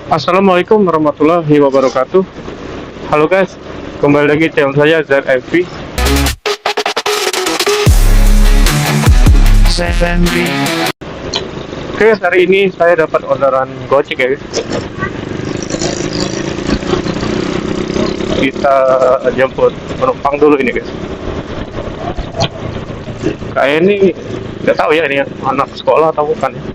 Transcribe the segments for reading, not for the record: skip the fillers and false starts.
Assalamualaikum warahmatullahi wabarakatuh. Halo guys, kembali lagi channel saya Zeth MV. Zeth MV. Oke guys, hari ini saya dapat orderan gojek ya guys. Kita jemput penumpang dulu ini guys. Kayak ini nggak tahu ya ini anak sekolah atau bukan ya.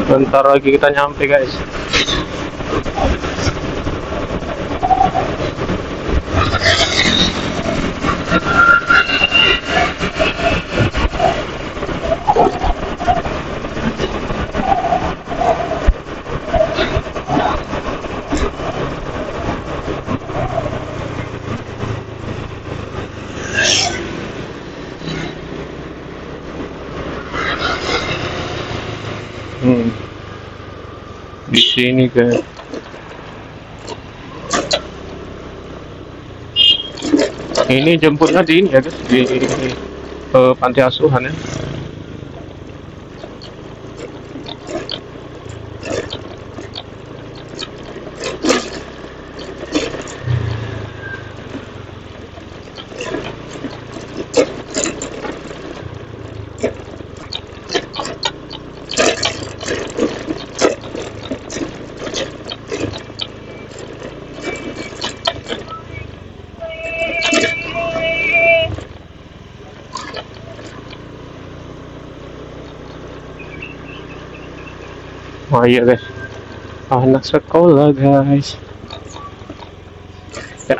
Bentar lagi kita nyampe guys. Di sini guys. Ini jemputnya di ini ya guys, di panti asuhan ya. Oh iya guys, anak sekolah guys. Ya.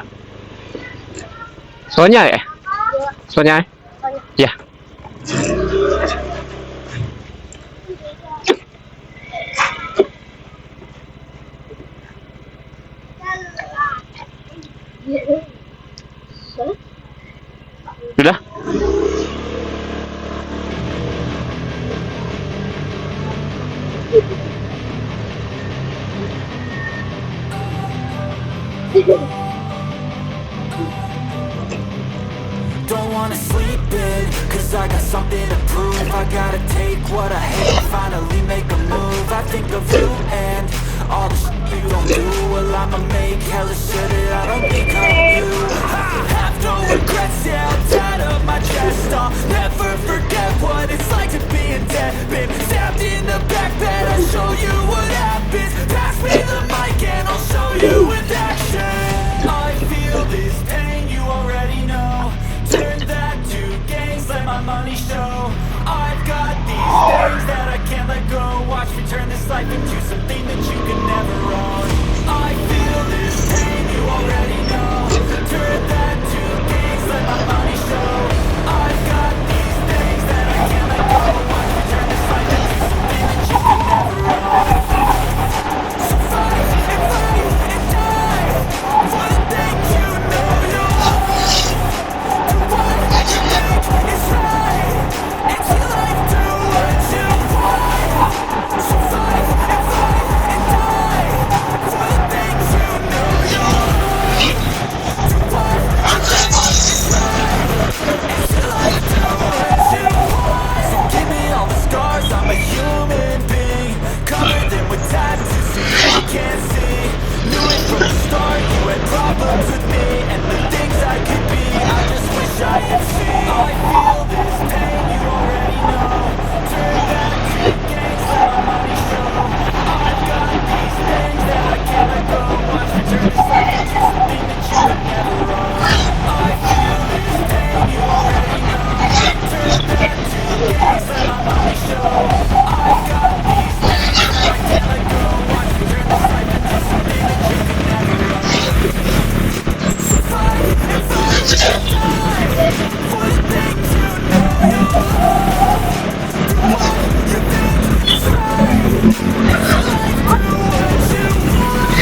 Soalnya ya? Soalnya ya? Sudah? Don't wanna sleep in, cause I got something to prove. I gotta take what I hate, finally make a move. I think of you and all the shit you don't do. Well, I'ma make hella sure that I don't become you. I have no regrets, yeah, I'm tired of my chest. I'll never forget what it's like to be in debt. Been stabbed in the back bed, I'll show you what happens. Pass me the mic and I'll show you with action. I feel this pain, you already know. Turn that to gains, let my money show. I've got these things that I can't let go. Watch me turn this life into something that you can never own. I feel this pain, you already know. Turn that to gains, let my money show. I've got these things that I can't let go. Watch me turn this life into something that you can never own. So fight and die for the things you know you love. Do what you think is right, and see life do what you want. So fight and die for the things you know you love. Do what you think is right, and see life do what you want. So give me all the scars, I'm a human being. Cover them with tattoos so you can't see. Knew it from the start, you had problems with me. And the things I could be, I just wish I had seen. I feel this pain, you already know. Turn that to gains, let my money show. I've got these things that I can't let go. Watch me turn this life into something that you would never own. I feel this pain, you already know. Turn that to gains, let my money show. I've got these things that I can't let go. Watch me turn this life into something that you can never own. So fight and die for the things you know you love. Do what you think is right, and let life do what you want.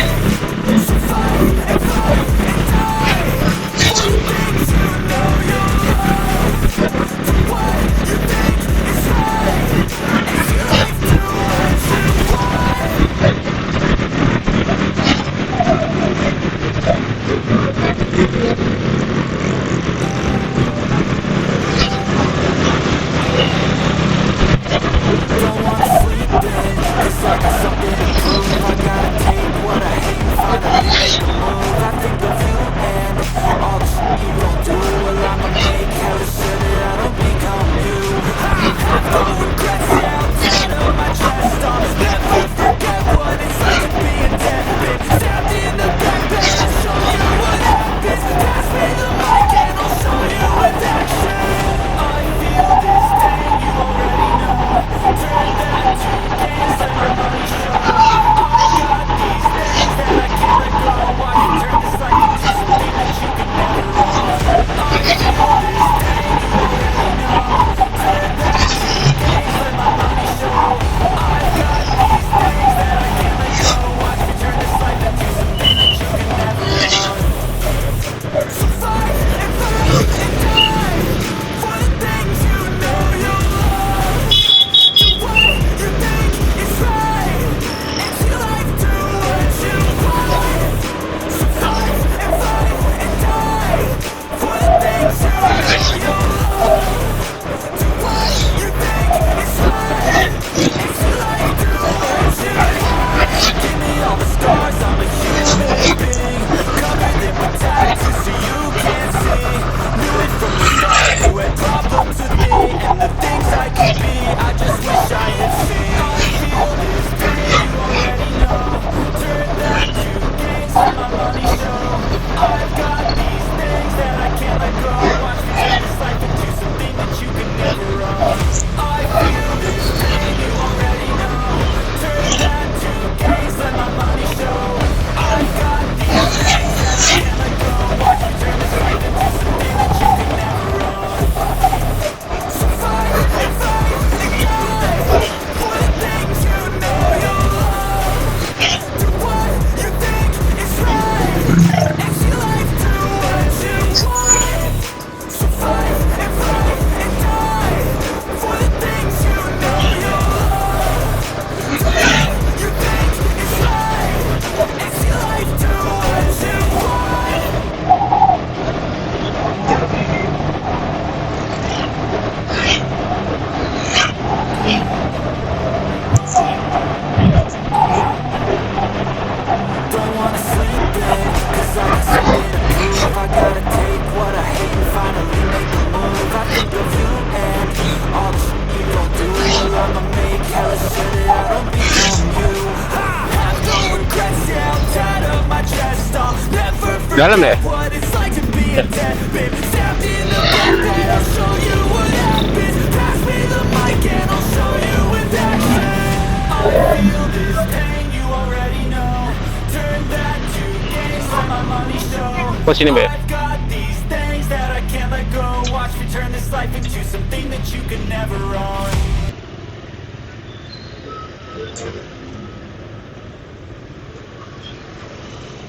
So fight and die for the things you know you love. the things I could be, I just wish I had seen. I feel this pain, you already know. Turn that to gains, let my money show. I've got these things that I can't let go. Watch me turn this life into something that you can never own. I feel this pain, you already know. Turn that to gains, let my money show. I've got these things that I can't let go. Watch me turn this life into something that you can never own. So fight and fight and die for the things you know you love. Do what you think is right. Actually life, do what you want. So fight and die for the things you know you love. Do what you think is right. Actually life, do what you want. Don't wanna sleep in, cause I got something to prove. I gotta take what I hate and finally make a move. I think of you and all the shit you don't do. Well, I'ma make hella sure that I don't become you. I have no regrets, yeah, I'm tired of my chest. I'll never Dalam ya? forget what it's like to be a dead been stabbed in the back bed. I'll show you what happens. Pass me the mic and I'll show you with action. I feel this pain, you already know. Turn that to gains, let my money show. Oh, sini, Be. I've got these things that I can't let go. Watch me turn this life into something that you can never own.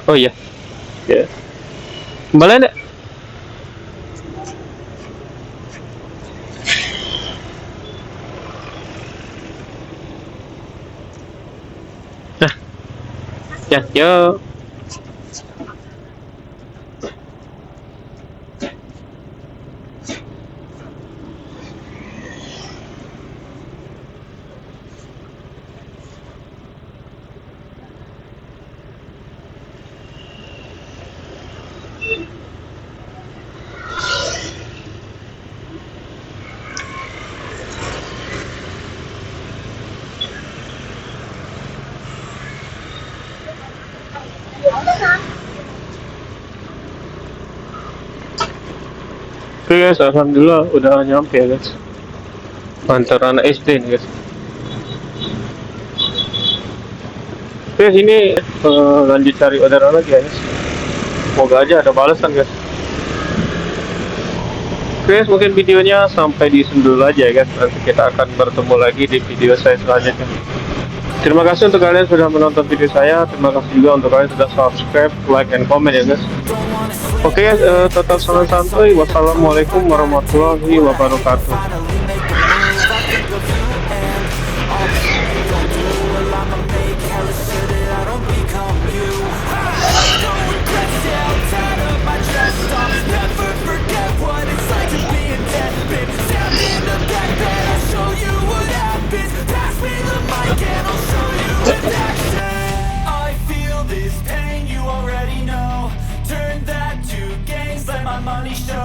Oh iya. Ya. Kembali enggak? Nah. Ya, yuk. Oke guys, alhamdulillah udah nyampe ya guys. Antar anak SD nih guys. Oke, sini lanjut cari orderan lagi ya guys. Semoga aja ada balasan guys. Oke guys, mungkin videonya sampai di sini dulu aja ya guys. Nanti kita akan bertemu lagi di video saya selanjutnya. Terima kasih untuk kalian sudah menonton video saya. Terima kasih juga untuk kalian sudah subscribe, like, and comment ya guys. Oke guys, tetap salam santuy. Wassalamualaikum warahmatullahi wabarakatuh. I feel this pain, you already know. Turn that to gains, let my money show.